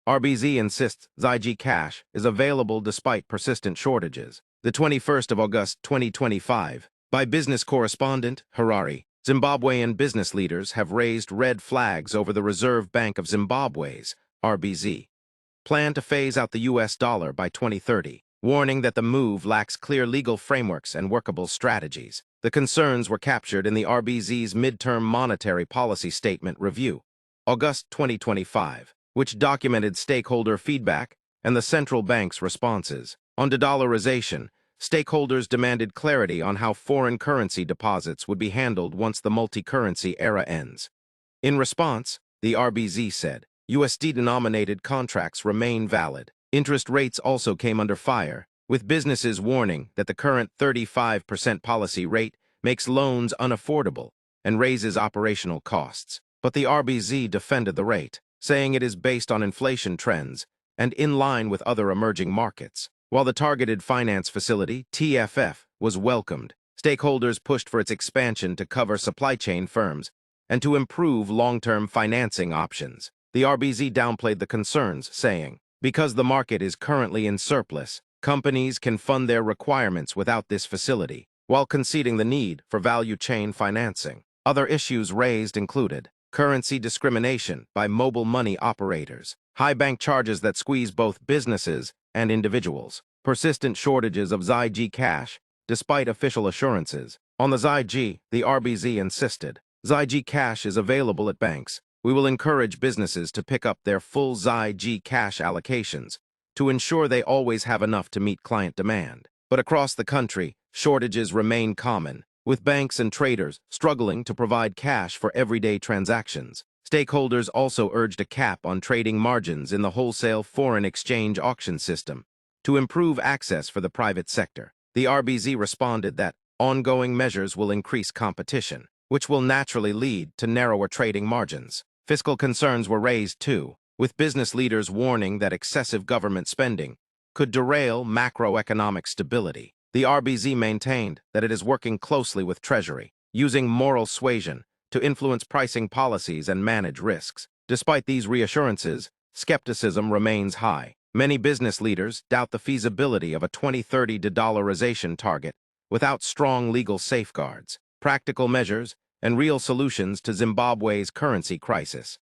RBZ insists ZiG cash is available despite persistent shortages. The 21st of August 2025, by business correspondent Harare, Zimbabwean business leaders have raised red flags over the Reserve Bank of Zimbabwe's, RBZ, plan to phase out the US dollar by 2030, warning that the move lacks clear legal frameworks and workable strategies. The concerns were captured in the RBZ's midterm monetary policy statement review, August 2025, which documented stakeholder feedback and the central bank's responses. On de-dollarization, stakeholders demanded clarity on how foreign currency deposits would be handled once the multi-currency era ends. In response, the RBZ said, USD-denominated contracts remain valid. Interest rates also came under fire, with businesses warning that the current 35% policy rate makes loans unaffordable and raises operational costs. But the RBZ defended the rate, saying it is based on inflation trends and in line with other emerging markets. While the Targeted Finance Facility, TFF, was welcomed, stakeholders pushed for its expansion to cover supply chain firms and to improve long-term financing options. The RBZ downplayed the concerns, saying, because the market is currently in surplus, companies can fund their requirements without this facility, while conceding the need for value chain financing. Other issues raised included currency discrimination by mobile money operators, high bank charges that squeeze both businesses and individuals, persistent shortages of ZiG cash, despite official assurances. On the ZiG, the RBZ insisted, ZiG cash is available at banks. We will encourage businesses to pick up their full ZiG cash allocations to ensure they always have enough to meet client demand. But across the country, shortages remain common, with banks and traders struggling to provide cash for everyday transactions. Stakeholders also urged a cap on trading margins in the wholesale foreign exchange auction system to improve access for the private sector. The RBZ responded that ongoing measures will increase competition, which will naturally lead to narrower trading margins. Fiscal concerns were raised too, with business leaders warning that excessive government spending could derail macroeconomic stability. The RBZ maintained that it is working closely with Treasury, using moral suasion to influence pricing policies and manage risks. Despite these reassurances, skepticism remains high. Many business leaders doubt the feasibility of a 2030 de-dollarization target without strong legal safeguards, practical measures, and real solutions to Zimbabwe's currency crisis.